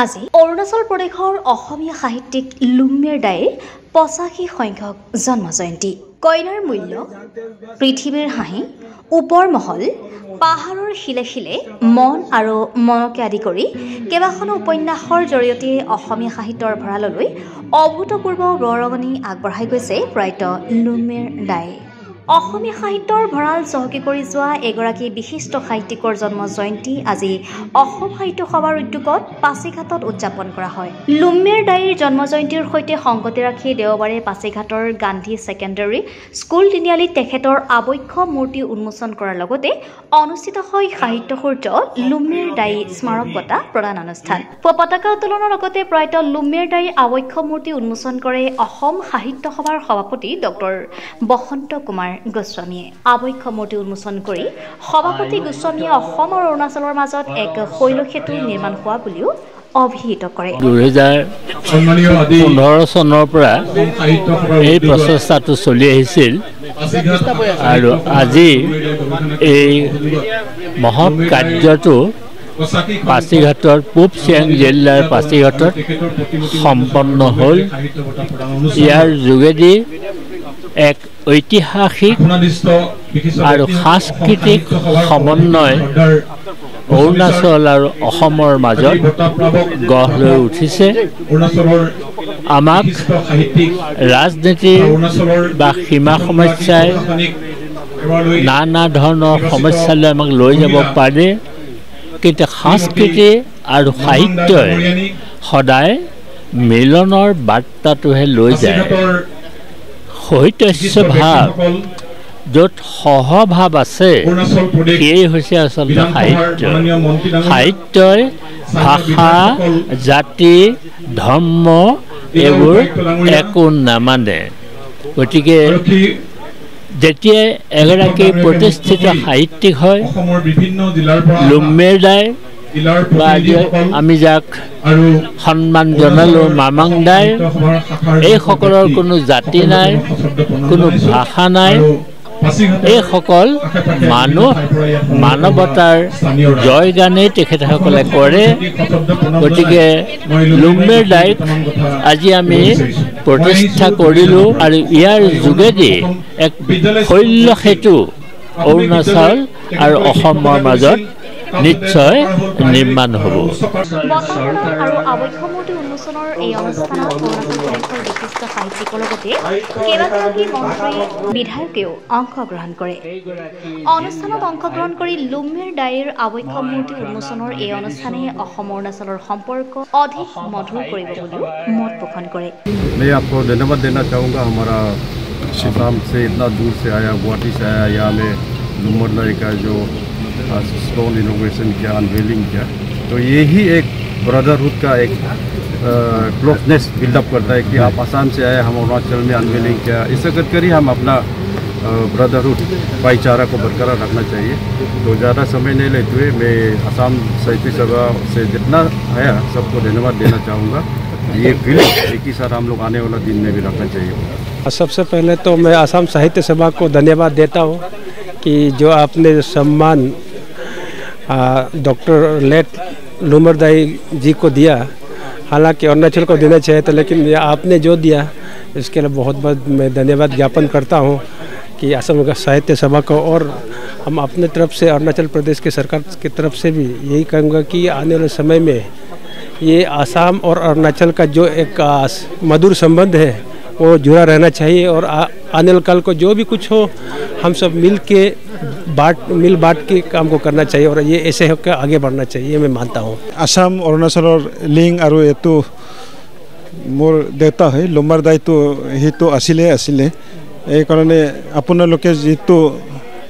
আজি অৰুণাচল প্ৰদেশৰ অসমীয়া সাহিত্যিক লুম্মেৰ দাইৰ ৮৫ সংখ্যক জন্মজয়ন্তী। কইনাৰ মূল্য, পৃথিৱীৰ হাঁহি, ওপৰ মহল, পাহাৰৰ শিলে শিলে মন আৰু মনকে আদি কৰি কেইবাখনো উপন্যাসৰ জৰিয়তে অসমীয়া সাহিত্যৰ ভঁৰাললৈ অভূতপূৰ্ব বৰঙণি আগবঢ়াই গৈছে প্ৰয়াত লুম্মেৰ দাই। অসমীয়া সাহিত্যৰ ভঁৰাল চহকী কৰি যোৱা এগৰাকী বিশিষ্ট সাহিত্যিকৰ জন্ম জয়ন্তী আজি অসম সাহিত্য সভাৰ উদ্যোগত পাছিঘাটত উদযাপন কৰা হয়। লুম্মেৰ দাইৰ জন্ম জয়ন্তীৰ সৈতে সংগতি ৰাখি দেওবাৰে পাছিঘাটৰ গান্ধী ছেকেণ্ডাৰী স্কুল তিনিআলিত তেখেতৰ আবক্ষ মূৰ্তি উন্মোচন কৰাৰ লগতে অনুষ্ঠিত হয় সাহিত্য সূৰ্য লুম্মেৰ দাই স্মাৰক বঁটা প্ৰদান অনুষ্ঠান। পতাকা উত্তোলনৰ লগতে প্ৰয়াত লুম্মেৰ দাইৰ আবক্ষ মূৰ্তি উন্মোচন কৰে অসম সাহিত্য সভাৰ সভাপতি ডক্টৰ বসন্ত কুমাৰ গোস্বামীয়ে। আবক্ষ মূৰ্তি উন্মোচন কৰি সভাপতি গোস্বামীয়ে অসম আৰু অৰুণাচলৰ মাজত এক শৈল সেতু নিৰ্মাণ হোৱা বুলিও অভিহিত কৰে। 2015 চনৰ পৰা এই প্ৰচেষ্টাটো চলি আহিছিল আৰু আজি এই মহৎ কাৰ্যটো পাছিঘাটৰ পূব চিয়াং জিলাৰ পাছিঘাটত সম্পন্ন হ'ল। ইয়াৰ যোগেদি এক ঐতিহাসিক আৰু সাংস্কৃতিক সমন্বয় অৰুণাচল আৰু অসমৰ মাজত গঢ় লৈ উঠিছে। আমাক ৰাজনীতিৰ বা সীমা সমস্যাই নানা ধৰণৰ সমস্যালৈ আমাক লৈ যাব পাৰে, কিন্তু সংস্কৃতি আৰু সাহিত্যই সদায় মিলনৰ বাৰ্তাটোহে লৈ যায়। সহিত্য ভাৱ য'ত সহভাৱ আছে সেয়ে হৈছে আচলতে সাহিত্য। সাহিত্যই ভাষা, জাতি, ধৰ্ম এইবোৰ একো নামানে। গতিকে যেতিয়াই এগৰাকী প্ৰতিষ্ঠিত সাহিত্যিক হয়, লুম্মেৰ দাই বা আমি যাক সন্মান জনালোঁ মামাং দাই, এইসকলৰ কোনো জাতি নাই, কোনো ভাষা নাই। এইসকল মানুহ মানৱতাৰ জয়গানেই তেখেতসকলে কৰে। গতিকে লুম্মেৰ দাইক আজি আমি প্ৰতিষ্ঠা কৰিলোঁ আৰু ইয়াৰ যোগেদি এক শৈল সেতু অৰুণাচল আৰু অসমৰ মাজত নিশ্চয় নিৰ্মাণ হ'ব। আৰু আবক্ষ মূৰ্তি উন্মোচনৰ এই অনুষ্ঠানত অৰুণাচল প্ৰদেশৰ বিশিষ্ট সাহিত্যিকৰ লগতে কেইবাগৰাকী মন্ত্ৰী বিধায়কেও অংশগ্ৰহণ কৰে। অনুষ্ঠানত অংশগ্ৰহণ কৰি লুম্মেৰ দাইৰ আবক্ষ মূৰ্তি উন্মোচনৰ এই অনুষ্ঠানে অসম অৰুণাচলৰ সম্পৰ্ক অধিক মধুৰ কৰিব বুলিও মত পোষণ কৰে। मैं आपको धन्यवाद देना चाहूँगा। हमारा आसाम से इतना दूर से आया, गुवाहाटी से आया, यहाँ में लुम्मेर दाई का जो स्टोन इनोवेशन किया, अनवेलिंग किया, तो यही एक ब्रदरहुड का एक क्लोजनेस बिल्डअप करता है कि आप आसाम से आए, हम अरुणाचल में अनवेलिंग किया। ऐसा कर ही हम अपना ब्रदरहुड भाईचारा को बरकरार रखना चाहिए। तो ज़्यादा समय नहीं लेते हुए मैं आसाम साहित्य सभा से जितना आया सबको धन्यवाद देना चाहूँगा। ये फील्ड एक ही साथ हम लोग आने वाला दिन में भी रखना चाहिए। सबसे पहले तो मैं आसाम साहित्य सभा को धन्यवाद देता हूँ कि जो आपने सम्मान डॉक्टर लेट लुम्मेर दाई जी को दिया। हालांकि अरुणाचल को देना चाहिए था, लेकिन आपने जो दिया इसके लिए बहुत बहुत मैं धन्यवाद ज्ञापन करता हूँ कि असम साहित्य सभा को। और हम अपने तरफ से अरुणाचल प्रदेश की सरकार की तरफ से भी यही कहूँगा कि आने वाले समय में ये आसाम और अरुणाचल का जो एक मधुर संबंध है वो जुड़ा रहना चाहिए। और आने वाले काल को जो भी कुछ हो हम सब मिल बांट के काम को करना चाहिए और ये ऐसे होकर आगे बढ़ना चाहिए, मैं मानता हूँ। आसाम अरुणाचলৰ লিংক আৰু এইটো মোৰ দেউতা হয় লুম্মেৰ দাই, তো সেইটো আছিলে। এইকাৰণে আপোনালোকে যিটো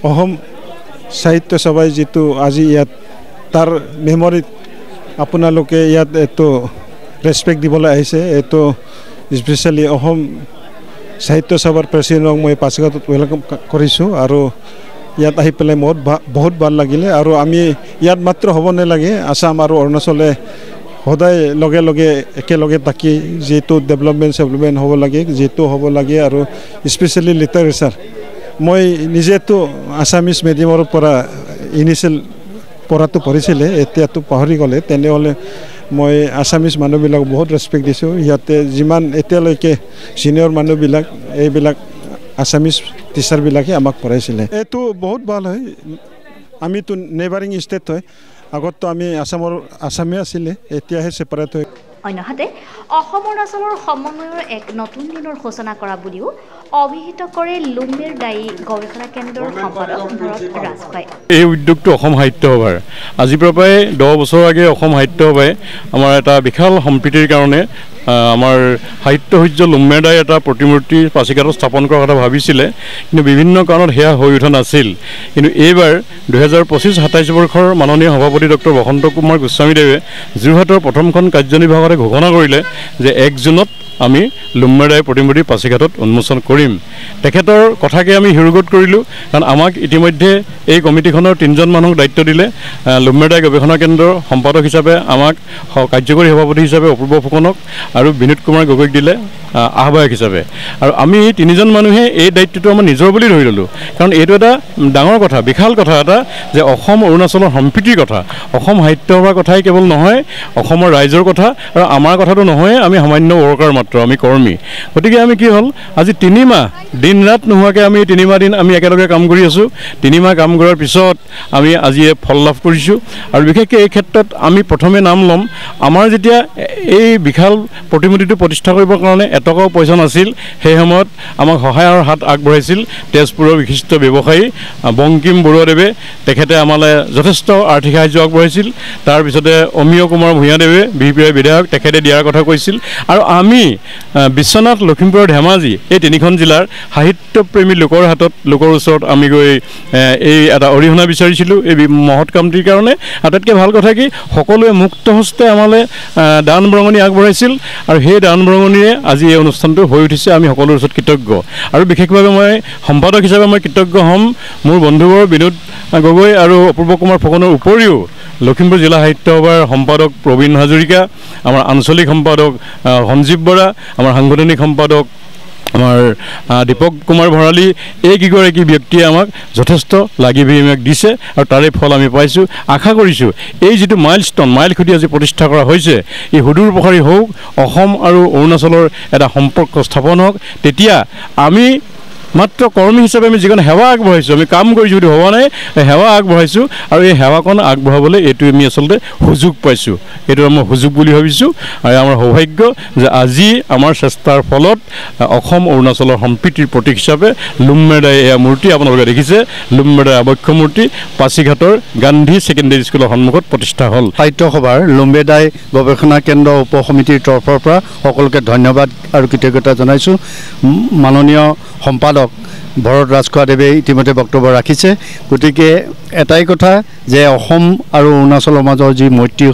অসম সাহিত্য সভাই যিটো আজি ইয়াত তাৰ মেমৰিত আপোনালোকে ইয়াত এইটো ৰেচপেক্ট দিবলৈ আহিছে, এইটো স্পেচিয়েলি অসম সাহিত্য সভাৰ প্ৰেচিডেণ্টক মই পাছিঘাটত ৱেলকাম কৰিছোঁ। আৰু ইয়াত আহি পেলাই বহুত ভাল লাগিলে। আৰু আমি ইয়াত মাত্ৰ হ'ব নালাগে, আসাম আৰু অৰুণাচলে সদায় লগে লগে একেলগে থাকি যিটো ডেভেলপমেণ্ট হ'ব লাগে, যিটো হ'ব লাগে। আৰু স্পেচিয়েলি লিটাৰেচাৰ, মই নিজেতো আছামিজ মিডিয়ামৰ পৰা ইনিচিয়েল পঢ়াটো পঢ়িছিলে এতিয়াতো পাহৰি গ'লে তেনেহ'লে মই আছামিজ মানুহবিলাক বহুত ৰেচপেক্ট দিছোঁ সিহঁতে যিমান এতিয়ালৈকে ছিনিয়ৰ মানুহবিলাক এইবিলাক আছামিজ টিচাৰবিলাকে আমাক পঢ়াইছিলে এইটো বহুত ভাল হয় আমিতো নেবাৰিং ষ্টেট হয় আগততো আমি আছামে আছিলে এতিয়াহে ছেপাৰেট হয় অন্যহাতে অসম অৰুণাচলৰ সমন্বয়ৰ এক নতুন দিনৰ সূচনা কৰা বুলিও অভিহিত কৰে লুম্বেৰ দায়ী গৱেষণা কেন্দ্ৰৰ সম্পাদক ভৰত ৰাজখোৱাই এই উদ্যোগটো অসম সাহিত্য সভাৰ আজিৰ পৰা প্ৰায় 10 বছৰ আগে অসম সাহিত্য সভাই আমাৰ এটা বিশাল সম্প্ৰীতিৰ কাৰণে আমাৰ সাহিত্য সূৰ্য লুম্বেৰ দাই এটা প্ৰতিমূৰ্তি পাচিঘাটত স্থাপন কৰাৰ কথা ভাবিছিলে কিন্তু বিভিন্ন কাৰণত সেয়া হৈ উঠা নাছিল কিন্তু এইবাৰ 2025-27 বৰ্ষৰ মাননীয় সভাপতি ডক্টৰ বসন্ত কুমাৰ গোস্বামীদেৱে যোৰহাটৰ প্ৰথমখন কাৰ্যনিৰ্বাহকৰে ঘোষণা কৰিলে যে 1 জুনত আমি লুম্বেৰ দাই প্ৰতিমূৰ্তি পাচিঘাটত উন্মোচন কৰিম তেখেতৰ কথাকে আমি হিৰুগত কৰিলোঁ কাৰণ আমাক ইতিমধ্যে এই কমিটিখনৰ 3জন মানুহক দায়িত্ব দিলে লুম্বেৰ দাই গৱেষণা কেন্দ্ৰৰ সম্পাদক হিচাপে আমাক কাৰ্যকৰী সভাপতি হিচাপে অপূৰ্ব ফুকনক আৰু বিনোদ কুমাৰ গগৈক দিলে আহ্বায়ক হিচাপে আৰু আমি 3জন মানুহে এই দায়িত্বটো আমাৰ নিজৰ বুলি ধৰি ল'লোঁ কাৰণ এইটো এটা ডাঙৰ কথা বিশাল কথা এটা যে অসম অৰুণাচলৰ সম্প্ৰীতিৰ কথা অসম সাহিত্য সভাৰ কথাই কেৱল নহয় অসমৰ ৰাইজৰ কথা আৰু আমাৰ কথাটো নহয় আমি সামান্য ৱৰ্কাৰ মাত্ৰ আমি কৰ্মী গতিকে আমি কি হ'ল আজি 3 মাহ দিন ৰাত নোহোৱাকৈ আমি 3 মাহ দিন আমি একেলগে কাম কৰি আছোঁ 3 মাহ কাম কৰাৰ পিছত আমি আজি ফল লাভ কৰিছোঁ আৰু বিশেষকৈ এই ক্ষেত্ৰত আমি প্ৰথমে নাম ল'ম আমাৰ যেতিয়া এই বিশাল প্ৰতিমূৰ্তিটো প্ৰতিষ্ঠা কৰিবৰ কাৰণে এটকাও পইচা নাছিল সেই সময়ত আমাক সহায়ৰ হাত আগবঢ়াইছিল তেজপুৰৰ বিশিষ্ট ব্যৱসায়ী বংকিম বৰুৱাদেৱে তেখেতে আমালৈ যথেষ্ট আৰ্থিক সাহায্য আগবঢ়াইছিল তাৰপিছতে অমীয় কুমাৰ ভূঞাদেৱে বিপিআই বিধায়ক তেখেতে দিয়াৰ কথা কৈছিল আৰু আমি বিশ্বনাথ লখিমপুৰ ধেমাজি এই 3খন জিলাৰ সাহিত্যপ্ৰেমী লোকৰ ওচৰত আমি গৈ এই এটা অৰিহণা বিচাৰিছিলোঁ এই মহৎ কামটিৰ কাৰণে আটাইতকৈ ভাল কথা কি সকলোৱে মুক্ত হস্তে আমালৈ দান বৰঙণি আগবঢ়াইছিল আৰু সেই দান বৰঙণিৰে আজি এই অনুষ্ঠানটো হৈ উঠিছে আমি সকলোৰ ওচৰত কৃতজ্ঞ আৰু বিশেষভাৱে মই সম্পাদক হিচাপে মই কৃতজ্ঞ হ'ম মোৰ বন্ধুবৰ বিনোদ গগৈ আৰু অপূৰ্ব কুমাৰ ফুকনৰ উপৰিও লখিমপুৰ জিলা সাহিত্য সভাৰ সম্পাদক প্ৰবীণ হাজৰিকা আমাৰ আঞ্চলিক সম্পাদক সঞ্জীৱ বৰা আমাৰ সাংগঠনিক সম্পাদক আমাৰ দীপক কুমাৰ ভৰালী এই কিগৰাকী ব্যক্তিয়ে আমাক যথেষ্ট লাগি ভাগি আমাক দিছে আৰু তাৰে ফল আমি পাইছোঁ আশা কৰিছোঁ এই যিটো মাইলখুঁটি আজি প্ৰতিষ্ঠা কৰা হৈছে এই সুদূৰ প্ৰসাৰী হওক অসম আৰু অৰুণাচলৰ এটা সম্পৰ্ক স্থাপন হওক তেতিয়া আমি মাত্ৰ কৰ্মী হিচাপে আমি যিকণ সেৱা আগবঢ়াইছোঁ আমি কাম কৰিছোঁ বুলি ভবা নাই সেৱা আগবঢ়াইছোঁ আৰু এই সেৱাকণ আগবঢ়াবলৈ এইটো আমি আচলতে সুযোগ পাইছোঁ এইটো আমাৰ সুযোগ বুলি ভাবিছোঁ আৰু আমাৰ সৌভাগ্য যে আজি আমাৰ চেষ্টাৰ ফলত অসম অৰুণাচলৰ সম্প্ৰীতিৰ প্ৰতীক হিচাপে লুম্বেৰ দাই এয়া মূৰ্তি আপোনালোকে দেখিছে লুম্বেৰ দাই আৱক্ষ মূৰ্তি পাচিঘাটৰ গান্ধী ছেকেণ্ডেৰী স্কুলৰ সন্মুখত প্ৰতিষ্ঠা হ'ল সাহিত্য সভাৰ লুম্বেৰ দাই গৱেষণা কেন্দ্ৰ উপ সমিতিৰ তৰফৰ পৰা সকলোকে ধন্যবাদ আৰু কৃতজ্ঞতা জনাইছোঁ মাননীয় সম্পাদক ভৰত ৰাজখোৱাদেৱে ইতিমধ্যে বক্তব্য ৰাখিছে গতিকে এটাই কথা যে অসম আৰু অৰুণাচলৰ মাজৰ যি মৈত্ৰী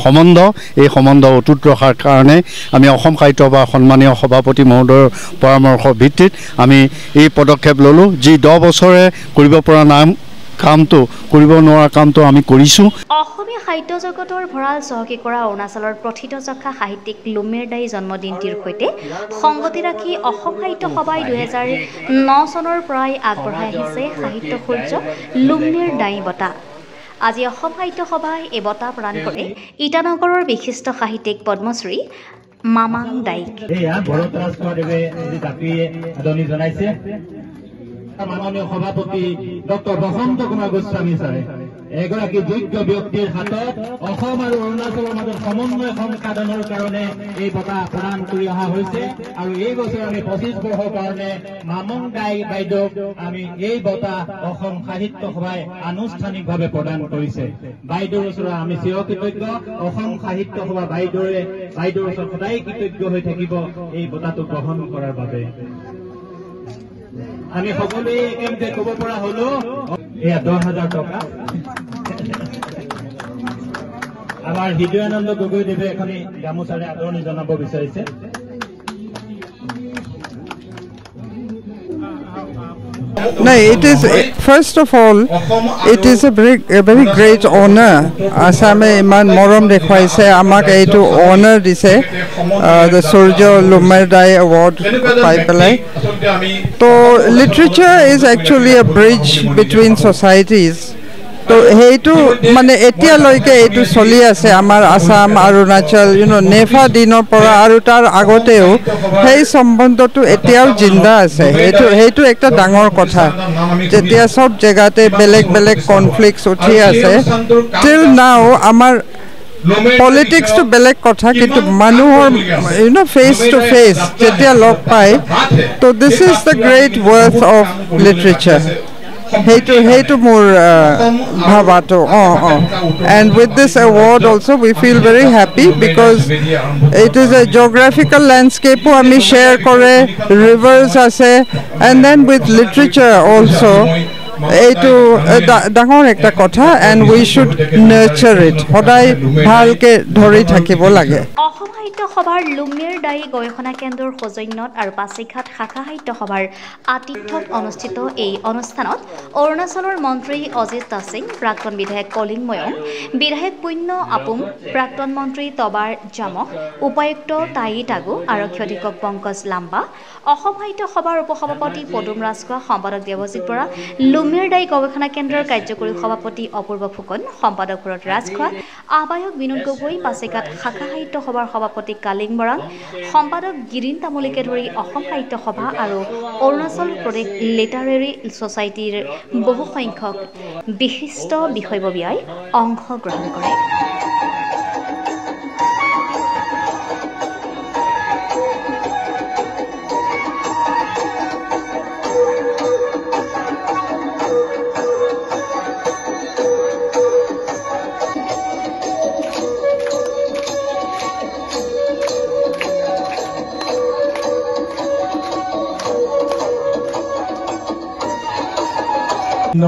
সম্বন্ধ এই সম্বন্ধ অটুট ৰখাৰ কাৰণে আমি অসম সাহিত্য সভাৰ সন্মানীয় সভাপতি মহোদয়ৰ পৰামৰ্শৰ ভিত্তিত আমি এই পদক্ষেপ ল'লোঁ যি 10 বছৰে কৰিব পৰা কামটো কৰিব নোৱাৰা কামটো আমি কৰিছোঁ অসমীয়া সাহিত্য জগতৰ ভঁৰাল চহকী কৰা অৰুণাচলৰ প্ৰথিতযশা সাহিত্যিক লুম্বেৰ দাই জন্মদিনটিৰ সৈতে সংগতি ৰাখি অসম সাহিত্য সভাই 2009 চনৰ পৰাই আগবঢ়াই আহিছে সাহিত্য সূৰ্য লুম্বেৰ দাই বঁটা আজি অসম সাহিত্য সভাই এই বঁটা প্ৰদান কৰে ইটানগৰৰ বিশিষ্ট সাহিত্যিক পদ্মশ্ৰী মামাং দাইক মাননীয় সভাপতি ডক্টৰ বসন্ত কুমাৰ গোস্বামী ছাৰে এগৰাকী যোগ্য ব্যক্তিৰ হাতত অসম আৰু অৰুণাচলৰ মাজত সমন্বয় সম্পাদনৰ কাৰণে এই বঁটা প্ৰদান কৰি অহা হৈছে আৰু এই বছৰ আমি 25 বৰ্ষৰ কাৰণে মামং দাই বাইদেউক আমি এই বঁটা অসম সাহিত্য সভাই আনুষ্ঠানিকভাৱে প্ৰদান কৰিছে বাইদেউৰ ওচৰত আমি চিৰকৃতজ্ঞ অসম সাহিত্য সভা বাইদেউৰ ওচৰত সদায় কৃতজ্ঞ হৈ থাকিব এই বঁটাটো গ্ৰহণ কৰাৰ বাবে আমি সকলোৱে একেলগে ক'ব পৰা হলো এয়া 10,000 টকা আমাৰ হৃদয়ানন্দ গগৈদেৱে এখনি গামোচাৰে আদৰণি জনাব বিচাৰিছে No, it is first of all, it is a very great honor. Asame iman morom dekhuaise amak eitu honor dise the Surjo Lomar Dai Award pai pelai. So literature is actually a bridge between societies. তো সেইটো মানে এতিয়ালৈকে এইটো চলি আছে আমাৰ আসাম অৰুণাচল নেফা দিনৰ পৰা আৰু তাৰ আগতেও সেই সম্বন্ধটো এতিয়াও জিন্দা আছে সেইটো একটা ডাঙৰ কথা যেতিয়া সব জায়গাতে বেলেগ বেলেগ কনফ্লিক্টস উঠি আছে টিল নাও আমাৰ পলিটিক্স তো বেলেগ কথা কিন্তু মানুহৰ ফেস টু ফেস যেতিয়া লগ পায় তো this is the great worth of literature সেইটো মোৰ ভাবাটো and with this award also we feel very happy because it is a geographical landscape আমি share কৰে rivers আছে and then with literature also এইটো ডাঙৰ একটা কথা and we should nurture it সদায় ভালকে ধৰি থাকিব লাগে অসম সাহিত্য সভাৰ লুমেৰ ডাই গৱেষণা কেন্দ্ৰৰ সৌজন্যত আৰু পাছিঘাট শাখা সাহিত্য সভাৰ আতিথ্যত অনুষ্ঠিত এই অনুষ্ঠানত অৰুণাচলৰ মন্ত্ৰী অজিত তাছিং প্ৰাক্তন বিধায়ক কলিং ময়ং বিধায়ক পুণ্য আপুং প্ৰাক্তন মন্ত্ৰী তবাৰ জামক উপায়ুক্ত তাই টাগু আৰক্ষী অধীক্ষক পংকজ লাম্বা অসম সাহিত্য সভাৰ উপসভাপতি পদুম ৰাজখোৱা সম্পাদক দেৱজিৎ বৰা লুমেৰ ডাই গৱেষণা কেন্দ্ৰৰ কাৰ্যকৰী সভাপতি অপূৰ্ব ফুকন সম্পাদক ভৰত ৰাজখোৱা আহ্বায়ক বিনোদ গগৈ পাছিঘাট শাখা সাহিত্য সভাৰ সভাপতি কালিং বৰাং সম্পাদক গিৰিন তামুলীকে ধৰি অসম সাহিত্য সভা আৰু অৰুণাচল প্ৰদেশ লিটাৰেৰী ছ'চাইটিৰ বহু সংখ্যক বিশিষ্ট বিষয়ববীয়াই অংশগ্ৰহণ কৰে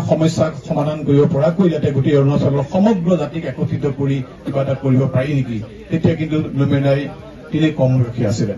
সমস্যাৰ সমাধান কৰিব পৰাকৈ যাতে গোটেই অৰুণাচলৰ সমগ্ৰ জাতিক একত্ৰিত কৰি কিবা এটা কৰিব পাৰি নেকি তেতিয়া কিন্তু লুমেৰ ডাই তিনি কম ৰখি আছিলে